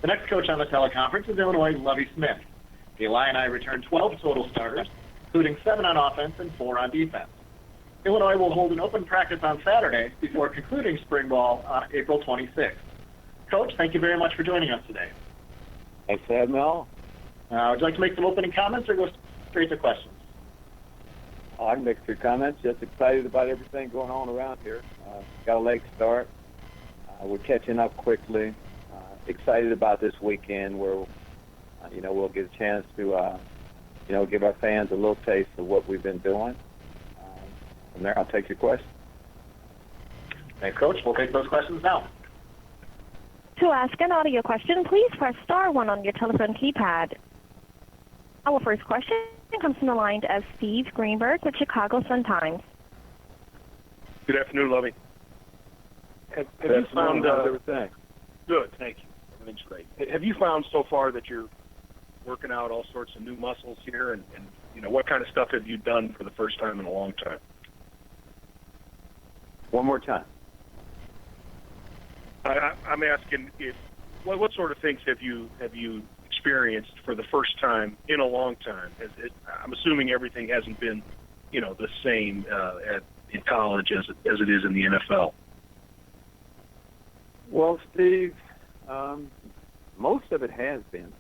The next coach on the teleconference is Illinois' Lovie Smith. The Illini returned 12 total starters, including 7 on offense and 4 on defense. Illinois will hold an open practice on Saturday before concluding spring ball on April 26th. Coach, thank you very much for joining us today. Thanks for having me on. Would you like to make some opening comments or go straight to questions? I can make a few comments. Just excited about everything going on around here. Got a late start. We're catching up quickly. Excited about this weekend where, we'll get a chance to, give our fans a little taste of what we've been doing. From there, I'll take your questions. Thanks, Coach. We'll take those questions now. To ask an audio question, please press star 1 on your telephone keypad. Our first question comes from the line of Steve Greenberg with Chicago Sun-Times. Good afternoon, Lovie. Have you found everything? Good, thank you. Everything's great. Have you found so far that you're working out all sorts of new muscles here, and what kind of stuff have you done for the first time in a long time? One more time. I'm asking what sort of things have you experienced for the first time in a long time? I'm assuming everything hasn't been, the same in college as it is in the NFL. Well, Steve, most of it has been,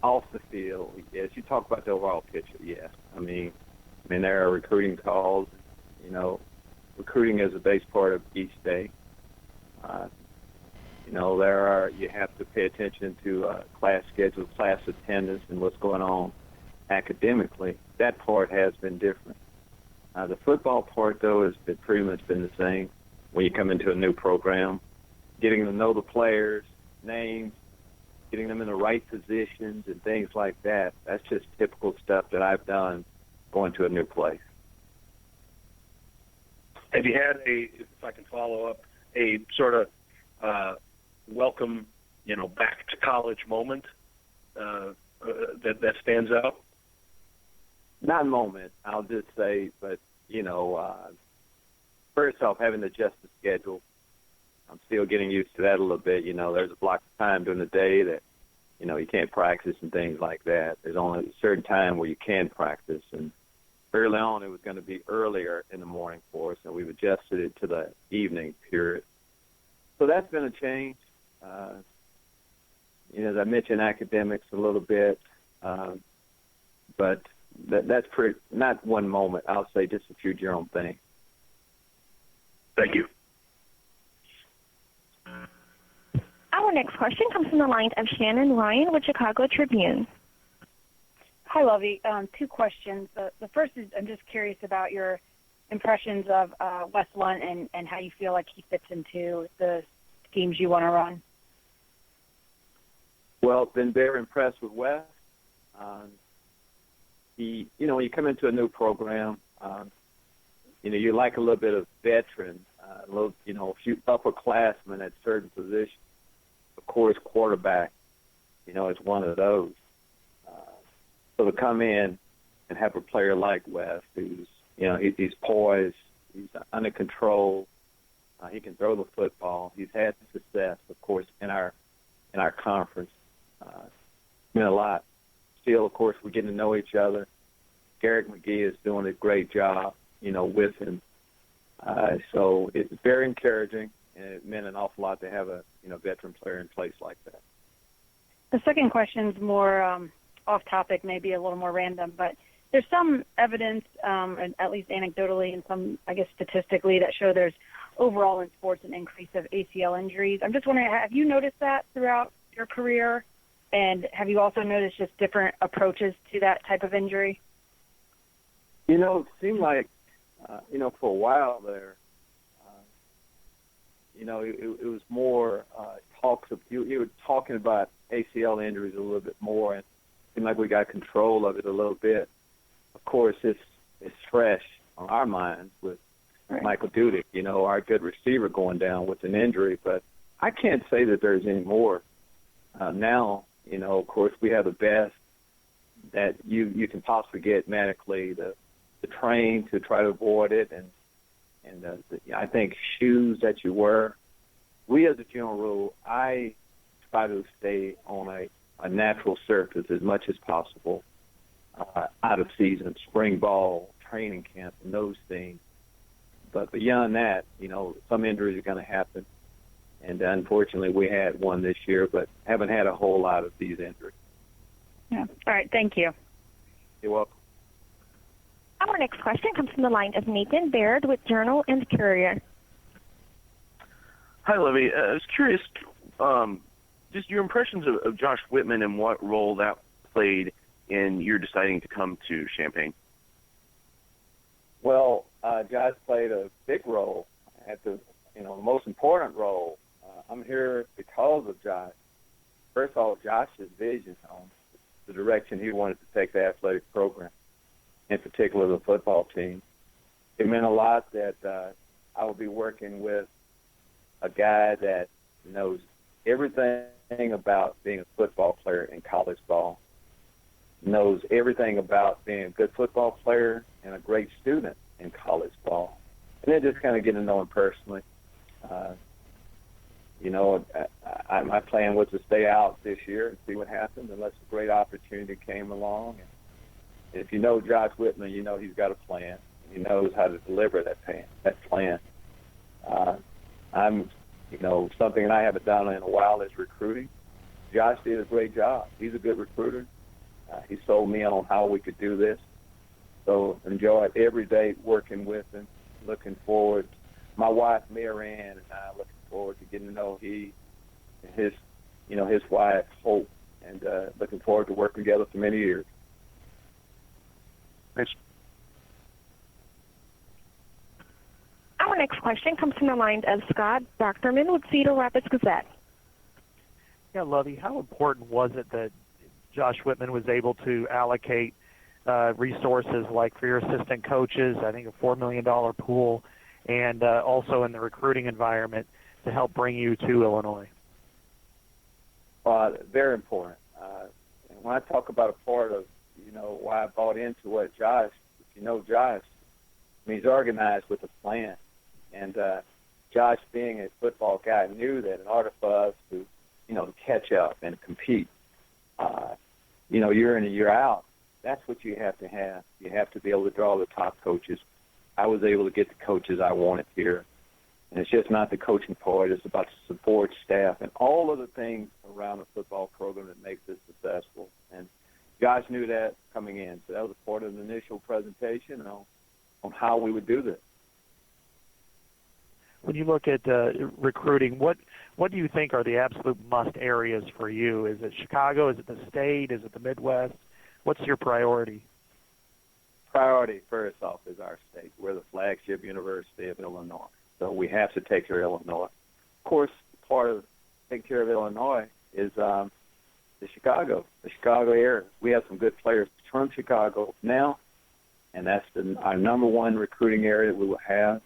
off the field. Yes, you talk about the overall picture. Yes, I mean, there are recruiting calls. Recruiting is a base part of each day. You have to pay attention to class schedule, class attendance, and what's going on academically. That part has been different. The football part, though, has been pretty much been the same. When you come into a new program, getting to know the players, names, getting them in the right positions, and things like that. That's just typical stuff that I've done going to a new place. Have you had if I can follow up, a sort of welcome, back to college moment that stands out? Not a moment, I'll just say, but, first off, having to adjust the schedule, I'm still getting used to that a little bit. There's a block of time during the day that, you can't practice and things like that. There's only a certain time where you can practice, and early on, it was going to be earlier in the morning for us, and we've adjusted it to the evening period. So that's been a change. As I mentioned, academics a little bit, but that's pretty, not one moment. I'll say just a few general things. Thank you. Our next question comes from the line of Shannon Ryan with Chicago Tribune. Hi, Lovie. 2 questions. The first is I'm just curious about your impressions of Wes Lunt and how you feel like he fits into the schemes you want to run. Well, been very impressed with Wes. When you come into a new program, you like a little bit of veteran, a few upperclassmen at certain positions. Of course, quarterback, is one of those. So to come in and have a player like Wes, who's, he's poised, he's under control, he can throw the football. He's had success, of course, in our conference. Meant a lot. Still, of course, we're getting to know each other. Garrett McGee is doing a great job, with him. So it's very encouraging, and it meant an awful lot to have a, veteran player in place like that. The second question is more off topic, maybe a little more random, but there's some evidence, at least anecdotally and some, I guess, statistically, that show there's overall in sports an increase of ACL injuries. I'm just wondering, have you noticed that throughout your career? And have you also noticed just different approaches to that type of injury? It seemed like, for a while there, it was more talks of, you were talking about ACL injuries a little bit more, and it seemed like we got control of it a little bit. Of course, it's fresh on our minds with Michael Dudek, our good receiver going down with an injury, but I can't say that there's any more. Now, of course, we have the best that you can possibly get medically, the train to try to avoid it, and I think shoes that you wear, we as a general rule, I try to stay on a natural surface as much as possible out of season, spring ball, training camp, and those things. But beyond that, some injuries are going to happen. And unfortunately, we had one this year, but haven't had a whole lot of these injuries. Yeah. All right. Thank you. You're welcome. Our next question comes from the line of Nathan Baird with Journal and Courier. Hi, Lovie. I was curious, just your impressions of Josh Whitman and what role that played in your deciding to come to Champaign. Well, Josh played a big role at the most important role. I'm here because of Josh. First of all, Josh's vision on the direction he wanted to take the athletic program, in particular the football team. It meant a lot that I would be working with a guy that knows everything about being a football player in college ball, knows everything about being a good football player and a great student in college ball. And then just kind of getting to know him personally. My plan was to stay out this year and see what happened unless a great opportunity came along. And if you know Josh Whitman, you know he's got a plan. He knows how to deliver that plan. Something that I haven't done in a while is recruiting. Josh did a great job. He's a good recruiter. He sold me on how we could do this. So enjoyed every day working with him. Looking forward. My wife, Marianne, and I looking forward to getting to know he and his wife, Hope, and looking forward to working together for many years. Thanks. Our next question comes from the line of Scott Docterman with Cedar Rapids Gazette. Yeah, Lovie, how important was it that Josh Whitman was able to allocate resources like for your assistant coaches, I think a $4 million pool, and also in the recruiting environment to help bring you to Illinois? Very important. And when I talk about a part of, why I bought into what Josh, Josh, he's organized with a plan. And Josh, being a football guy, knew that in order for us to, catch up and compete, year in and year out, that's what you have to have. You have to be able to draw the top coaches. I was able to get the coaches I wanted here. And it's just not the coaching part. It's about the support staff and all of the things around the football program that makes it successful. And Josh knew that coming in. So that was a part of the initial presentation on how we would do this. When you look at recruiting, what do you think are the absolute must areas for you? Is it Chicago? Is it the state? Is it the Midwest? What's your priority? Priority, first off, is our state. We're the flagship university of Illinois. So we have to take care of Illinois. Of course, part of taking care of Illinois is the Chicago area. We have some good players from Chicago now, and that's our number one recruiting area we will have.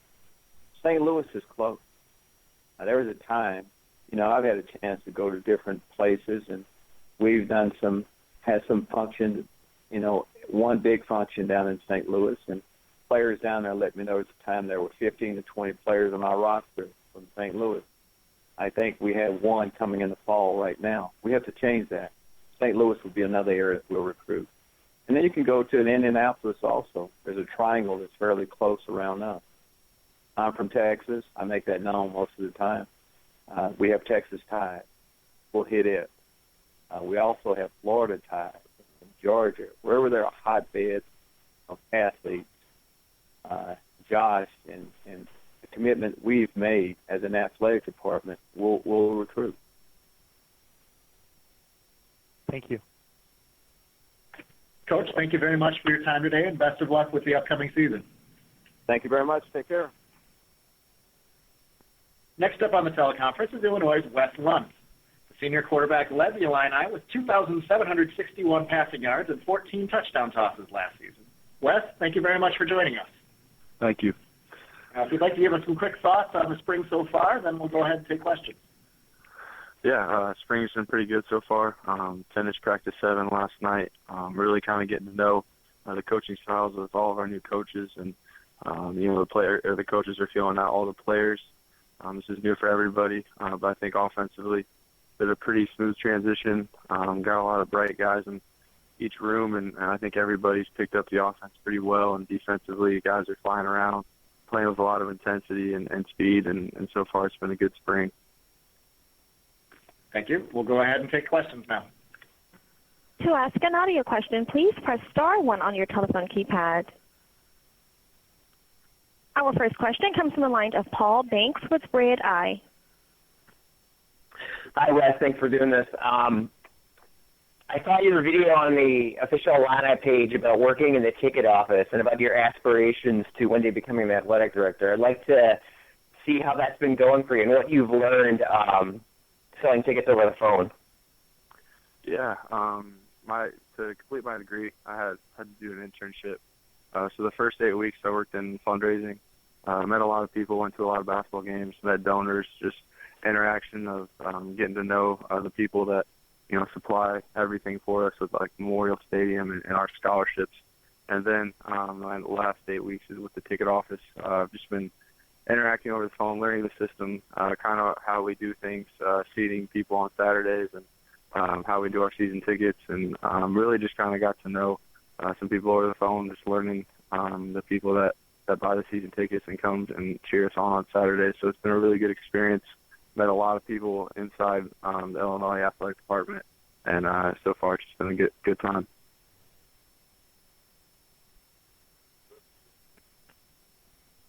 St. Louis is close. Now, there was a time, I've had a chance to go to different places, and we've had some functions, one big function down in St. Louis, and players down there let me know at the time there were 15 to 20 players on our roster from St. Louis. I think we have one coming in the fall right now. We have to change that. St. Louis would be another area that we'll recruit. And then you can go to Indianapolis also. There's a triangle that's fairly close around us. I'm from Texas. I make that known most of the time. We have Texas ties. We'll hit it. We also have Florida ties, Georgia, wherever there are hotbeds of athletes. Josh and the commitment we've made as an athletic department will recruit. Thank you. Coach, thank you very much for your time today, and best of luck with the upcoming season. Thank you very much. Take care. Next up on the teleconference is Illinois' Wes Lunt. The senior quarterback led the Illini with 2,761 passing yards and 14 touchdown tosses last season. Wes, thank you very much for joining us. Thank you. If you'd like to give us some quick thoughts on the spring so far, then we'll go ahead and take questions. Yeah, spring's been pretty good so far. Finished practice 7 last night. Really kind of getting to know the coaching styles of all of our new coaches, and the coaches are feeling out all the players. This is new for everybody, but I think offensively, did a pretty smooth transition. Got a lot of bright guys in each room, and I think everybody's picked up the offense pretty well. And defensively, guys are flying around, playing with a lot of intensity and speed, and so far it's been a good spring. Thank you. We'll go ahead and take questions now. To ask an audio question, please press star 1 on your telephone keypad. Our first question comes from the line of Paul Banks with Red Eye. Hi, Wes. Thanks for doing this. I saw your video on the official Illini page about working in the ticket office and about your aspirations to one day becoming the athletic director. I'd like to see how that's been going for you and what you've learned selling tickets over the phone. Yeah, to complete my degree, I had to do an internship. So the first 8 weeks I worked in fundraising, met a lot of people, went to a lot of basketball games, met donors, just interaction of getting to know the people that, supply everything for us with like Memorial Stadium and our scholarships. And then my last 8 weeks is with the ticket office. I've just been interacting over the phone, learning the system, kind of how we do things, seating people on Saturdays and how we do our season tickets, and really just kind of got to know some people over the phone, just learning the people that buy the season tickets and comes and cheer us on Saturdays. So it's been a really good experience. Met a lot of people inside the Illinois Athletic Department, and so far it's just been a good time.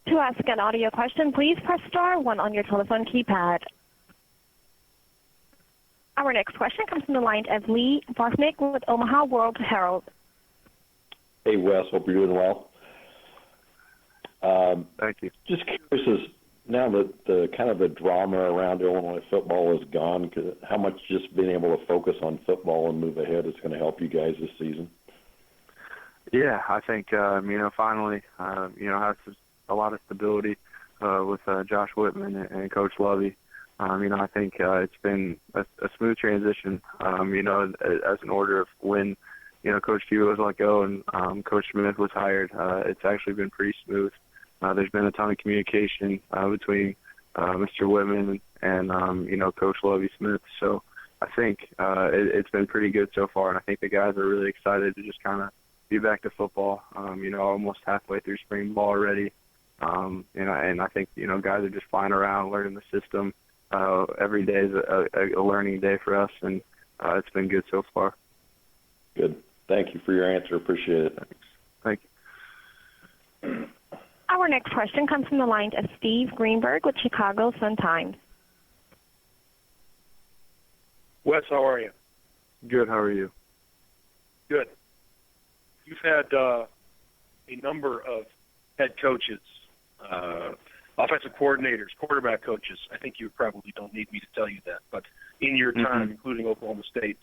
To ask an audio question, please press star 1 on your telephone keypad. Our next question comes from the line of Lee Bosnick with Omaha World Herald. Hey, Wes. Hope you're doing well. Thank you. Just curious, as now that the kind of the drama around Illinois football is gone, how much just being able to focus on football and move ahead is going to help you guys this season? Yeah, I think, finally, have a lot of stability with Josh Whitman and Coach Lovie. I think it's been a smooth transition, as an order of when, Coach Q was let go and Coach Smith was hired. It's actually been pretty smooth. There's been a ton of communication between Mr. Whitman and, Coach Lovie Smith. So I think it's been pretty good so far, and I think the guys are really excited to just kind of be back to football, almost halfway through spring ball already. And I think, guys are just flying around, learning the system. Every day is a learning day for us, and it's been good so far. Good. Thank you for your answer. Appreciate it. Thank you. Our next question comes from the line of Steve Greenberg with Chicago Sun-Times. Wes, how are you? Good. How are you? Good. You've had a number of head coaches, offensive coordinators, quarterback coaches. I think you probably don't need me to tell you that, but in your time, including Oklahoma State,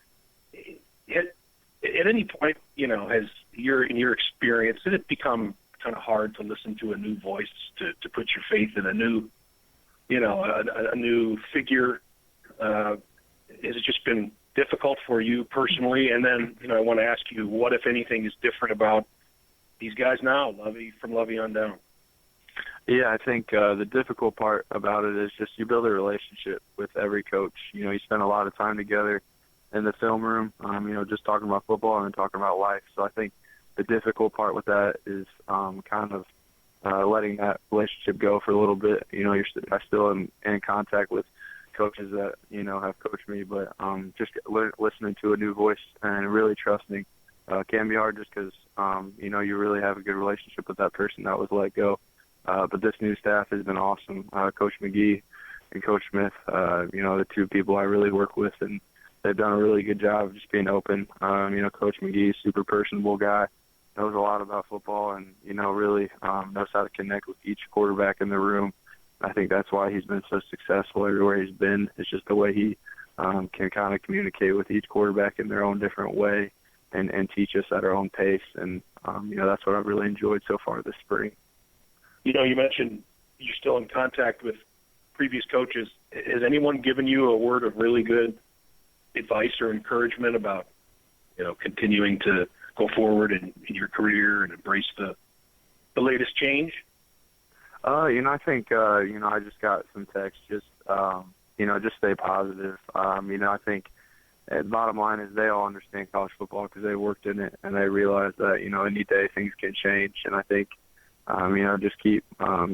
at any point, in your experience, did it become kind of hard to listen to a new voice, to put your faith in a new, a new figure? Has it just been difficult for you personally? And then, I want to ask you, what, if anything, is different about these guys now, from Lovie on down? Yeah, I think the difficult part about it is just you build a relationship with every coach. You spend a lot of time together in the film room, just talking about football and then talking about life. So I think the difficult part with that is kind of letting that relationship go for a little bit. I still am in contact with coaches that, have coached me, but just listening to a new voice and really trusting can be hard just because, you really have a good relationship with that person that was let go. But this new staff has been awesome. Coach McGee and Coach Smith, the two people I really work with, and they've done a really good job of just being open. Coach McGee, super personable guy, knows a lot about football and, really knows how to connect with each quarterback in the room. I think that's why he's been so successful everywhere he's been. It's just the way he can kind of communicate with each quarterback in their own different way and teach us at our own pace. And, that's what I've really enjoyed so far this spring. You mentioned you're still in contact with previous coaches. Has anyone given you a word of really good advice or encouragement about, continuing to go forward in your career and embrace the latest change? I think, I just got some text, just stay positive. I think the bottom line is they all understand college football because they worked in it, and they realize that, any day things can change. And I think, just keep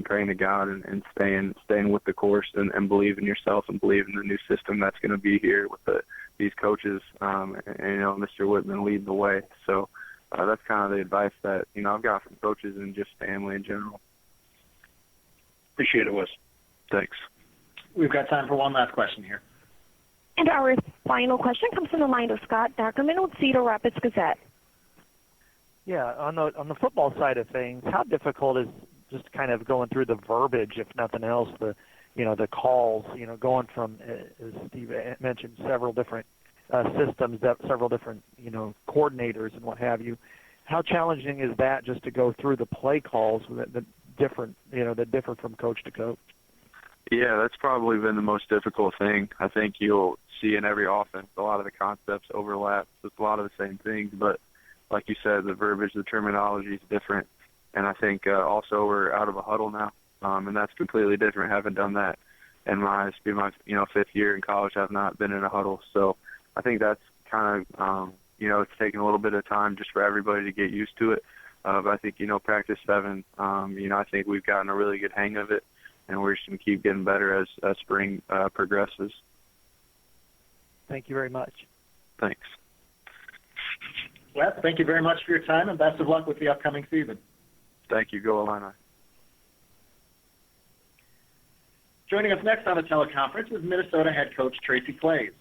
praying to God and staying with the course and believe in yourself and believe in the new system that's going to be here with these coaches, and Mr. Whitman leading the way. So that's kind of the advice that, I've got from coaches and just family in general. Appreciate it, Wes. Thanks. We've got time for one last question here. And our final question comes from the line of Scott Dackerman with Cedar Rapids Gazette. Yeah, on the football side of things, how difficult is just kind of going through the verbiage, if nothing else, the calls, going from, as Steve mentioned, several different systems, several different, coordinators and what have you. How challenging is that just to go through the play calls that differ from coach to coach? Yeah, that's probably been the most difficult thing. I think you'll see in every offense a lot of the concepts overlap. It's a lot of the same things, but like you said, the verbiage, the terminology is different. And I think also we're out of a huddle now, and that's completely different. Haven't done that in my fifth year in college. I've not been in a huddle, so I think that's kind of it's taken a little bit of time just for everybody to get used to it. But I think practice 7. I think we've gotten a really good hang of it, and we're just going to keep getting better as spring progresses. Thank you very much. Thanks. Wes, thank you very much for your time, and best of luck with the upcoming season. Thank you. Go Illini. Joining us next on the teleconference is Minnesota head coach Tracy Claeys.